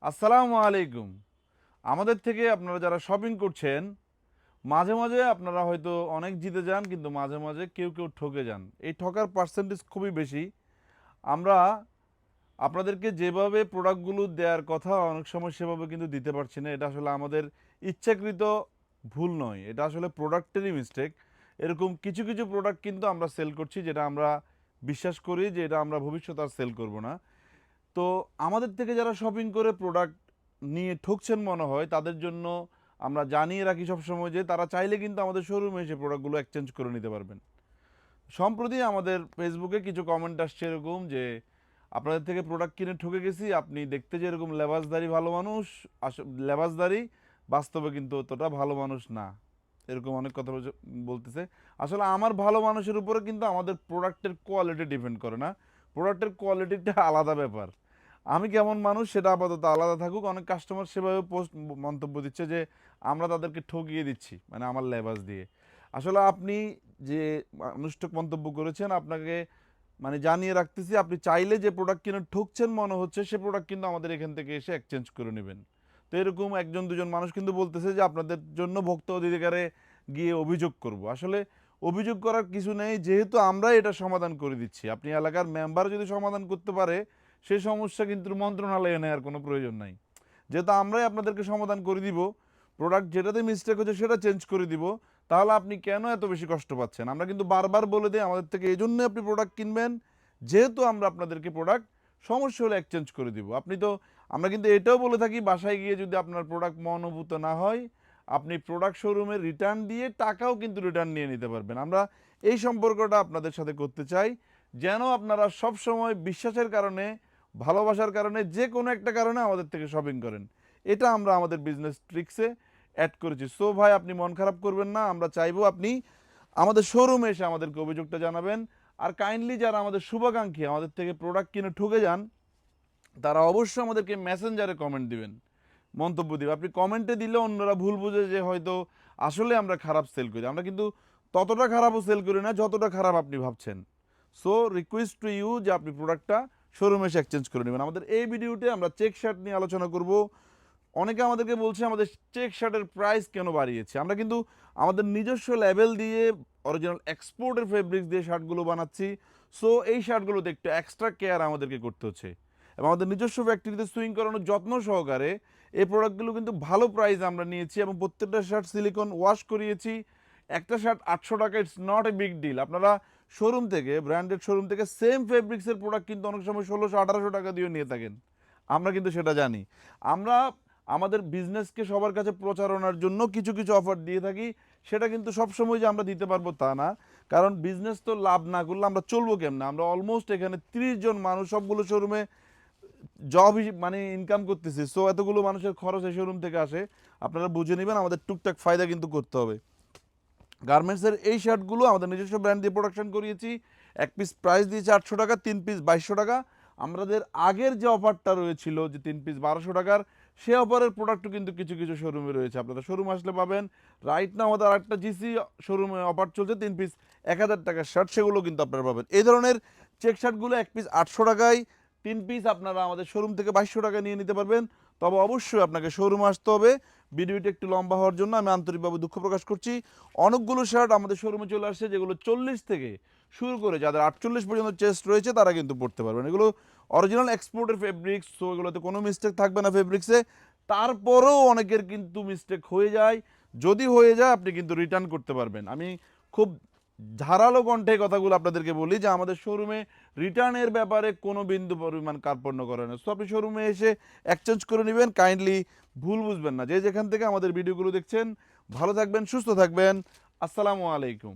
আসসালামু আলাইকুম। আমাদের থেকে আপনারা যারা শপিং করছেন, মাঝে, মাঝে আপনারা হয়তো অনেক জিতে যান, কিন্তু মাঝে, মাঝে কেউ, কেউ ঠকে যান। এই ঠকার পার্সেন্টেজ খুবই বেশি। আমরা আপনাদেরকে যেভাবে প্রোডাক্টগুলো দেওয়ার কথা অনেক সময় সেভাবে কিন্তু দিতে পারছি না। এটা আসলে আমাদের ইচ্ছাকৃত ভুল নয়। এটা আসলে প্রোডাক্টেরই মিস্টেক। এরকম কিছু, কিছু প্রোডাক্ট কিন্তু আমরা সেল করছি যেটা আমরা বিশ্বাস করি যে এটা আমরা ভবিষ্যতে আর সেল করব না। তো আমাদের থেকে যারা শপিং করে প্রোডাক্ট নিয়ে ঠকছেন মনে হয় তাদের জন্য আমরা জানিয়ে রাখি সবসময় যে তারা চাইলে কিন্তু আমাদের শোরুমে এসে প্রোডাক্টগুলো এক্সচেঞ্জ করে নিতে পারবেন। সম্প্রতি আমাদের ফেসবুকে কিছু কমেন্ট আসছে এরকম যে আপনাদের থেকে প্রোডাক্ট কিনে ঠকে গেছি, আপনি দেখতে যে এরকম লেবাসদারি ভালো মানুষ, লেবাসদারি বাস্তবে কিন্তু অতটা ভালো মানুষ না। এরকম অনেক কথা বলতেছে। আসলে আমার ভালো মানুষের উপরে কিন্তু আমাদের প্রোডাক্টের কোয়ালিটি ডিপেন্ড করে না। প্রোডাক্টের কোয়ালিটিটা আলাদা ব্যাপার। আমি কেমন মানুষ সেটা আপাতত আলাদা থাকুক। অনেক কাস্টমার সেভাবে মন্তব্য দিচ্ছে যে আমরা তাদেরকে ঠকিয়ে দিচ্ছি, মানে আমার লেবাস দিয়ে। আসলে আপনি যে মানুষটা মন্তব্য করেছেন আপনাকে মানে জানিয়ে রাখতেছি, আপনি চাইলে যে প্রোডাক্ট কিনে ঠকছেন মনে হচ্ছে সে প্রোডাক্ট কিন্তু আমাদের এখান থেকে এসে এক্সচেঞ্জ করে নেবেন। তো এরকম একজন দুজন মানুষ কিন্তু বলতেছে যে আপনাদের জন্য ভোক্তা অধিকারে গিয়ে অভিযোগ করব। আসলে অভিযোগ করার কিছু নেই, যেহেতু আমরা এটা সমাধান করে দিচ্ছি। আপনি এলাকার মেম্বার যদি সমাধান করতে পারে সেই সমস্যা কিন্তু মন্ত্রণালয়ে নেওয়ার কোনো প্রয়োজন নাই। যেহেতু আমরাই আপনাদেরকে সমাধান করে দিব, প্রোডাক্ট যেটাতে মিস্টেক হচ্ছে সেটা চেঞ্জ করে দিব, তাহলে আপনি কেন এত বেশি কষ্ট পাচ্ছেন? আমরা কিন্তু বারবার বলে দিই আমাদের থেকে এই জন্যই আপনি প্রোডাক্ট কিনবেন, যেহেতু আমরা আপনাদেরকে প্রোডাক্ট সমস্যা হলে এক্সচেঞ্জ করে দিব। আপনি তো আমরা কিন্তু এটাও বলে থাকি বাসায় গিয়ে যদি আপনার প্রোডাক্ট মনোভূত না হয় আপনি প্রোডাক্ট শোরুমে রিটার্ন দিয়ে টাকাও কিন্তু রিটার্ন নিয়ে নিতে পারবেন। আমরা এই সম্পর্কটা আপনাদের সাথে করতে চাই যেন আপনারা সব সময় বিশ্বাসের কারণে, ভালোবাসার কারণে, যে কোনো একটা কারণে আমাদের থেকে শপিং করেন। এটা আমরা আমাদের বিজনেস ট্রিক্সে অ্যাড করেছি। সো ভাই আপনি মন খারাপ করবেন না, আমরা চাইবো আপনি আমাদের শোরুমে এসে আমাদেরকে অভিযোগটা জানাবেন। আর কাইন্ডলি যারা আমাদের শুভাকাঙ্ক্ষী আমাদের থেকে প্রোডাক্ট কিনে ঠকে যান তারা অবশ্যই আমাদেরকে মেসেঞ্জারে কমেন্ট দিবেন, মন্তব্য দিবেন। আপনি কমেন্টে দিলে অন্যরা ভুল বুঝে যে হয়তো আসলে আমরা খারাপ সেল করি। আমরা কিন্তু ততটা খারাপও সেল করি না যতটা খারাপ আপনি ভাবছেন। সো রিকোয়েস্ট টু ইউ যে আপনি প্রোডাক্টটা শোরুমে এসে এক্সচেঞ্জ করে নেবেন। আমাদের এই ভিডিওতে আমরা চেক শার্ট নিয়ে আলোচনা করব। অনেকে আমাদেরকে বলছে আমাদের চেক শার্টের প্রাইস কেন বাড়িয়েছে। আমরা কিন্তু আমাদের নিজস্ব লেভেল দিয়ে অরিজিনাল এক্সপোর্টের ফেব্রিক্স দিয়ে শার্টগুলো বানাচ্ছি। সো এই শার্টগুলোতে একটু এক্সট্রা কেয়ার আমাদেরকে করতে হচ্ছে এবং আমাদের নিজস্ব ফ্যাক্টরিতে সুইং করানোর যত্ন সহকারে এই প্রোডাক্টগুলো কিন্তু ভালো প্রাইস আমরা নিয়েছি এবং প্রত্যেকটা শার্ট সিলিকন ওয়াশ করিয়েছি। একটা শার্ট 800 টাকা, it's not a big deal. আপনারা শোরুম থেকে, ব্র্যান্ডেড শোরুম থেকে সেম ফেব্রিক্সের প্রোডাক্ট কিন্তু অনেক সময় 1600-1800 টাকা দিয়ে নিয়ে থাকেন। আমরা কিন্তু সেটা জানি। আমরা আমাদের বিজনেসকে সবার কাছে প্রচারণার জন্য কিছু, কিছু অফার দিয়ে থাকি। সেটা কিন্তু সবসময় যে আমরা দিতে পারবো তা না। কারণ বিজনেস তো লাভ না করলে আমরা চলবো কেমনে? আমরা অলমোস্ট এখানে 30 জন মানুষ সবগুলো শোরুমে জব মানে ইনকাম করতেছি। সো এতগুলো মানুষের খরচ এই শোরুম থেকে আসে। আপনারা বুঝে নেবেন আমাদের টুকটাক ফায়দা কিন্তু করতে হবে। গার্মেন্টসের এই শার্টগুলো আমাদের নিজস্ব ব্র্যান্ড দিয়ে প্রোডাকশন করিয়েছি। এক পিস প্রাইস দিয়েছি 800 টাকা, 3 পিস 2200 টাকা। আমাদের আগের যে অফারটা রয়েছিল যে 3 পিস 1200 টাকার, সে অফারের প্রোডাক্টও কিন্তু কিছু কিছু শোরুমে রয়েছে। আপনারা শোরুম আসলে পাবেন। রাইট না আমাদের আরেকটা জিসি শোরুমে অফার চলছে 3 পিস 1000 টাকার শার্ট, সেগুলো কিন্তু আপনারা পাবেন। এই ধরনের চেক শার্টগুলো 1 পিস 800 টাকায়, 3 পিস আপনারা আমাদের শোরুম থেকে 2200 টাকা নিয়ে নিতে পারবেন। তবে অবশ্যই আপনাকে শোরুমে আসতে হবে। ভিডিওটি একটু লম্বা হওয়ার জন্য আমি আন্তরিকভাবে দুঃখ প্রকাশ করছি। অনেকগুলো শার্ট আমাদের শোরুমে চলে আসছে যেগুলো 40 থেকে শুরু করে যাদের 48 পর্যন্ত চেস্ট রয়েছে তারা কিন্তু পড়তে পারবেন। এগুলো অরিজিনাল এক্সপোর্টের ফেব্রিক্স, সো এগুলোতে কোনো মিস্টেক থাকবে না ফেব্রিক্সে। তারপরেও অনেকের কিন্তু মিস্টেক হয়ে যায়। যদি হয়ে যায় আপনি কিন্তু রিটার্ন করতে পারবেন। আমি খুব ধারালো কণ্ঠে কথাগুলো আপনাদেরকে বলি যে আমাদের শোরুমে রিটার্নের ব্যাপারে কোনো বিন্দু পরিমাণ কার্পণ্য করে না। সো আপনি শোরুমে এসে এক্সচেঞ্জ করে নেবেন। কাইন্ডলি ভুল বুঝবেন না। যে যেখান থেকে আমাদের ভিডিওগুলো দেখছেন ভালো থাকবেন, সুস্থ থাকবেন। আসসালামু আলাইকুম।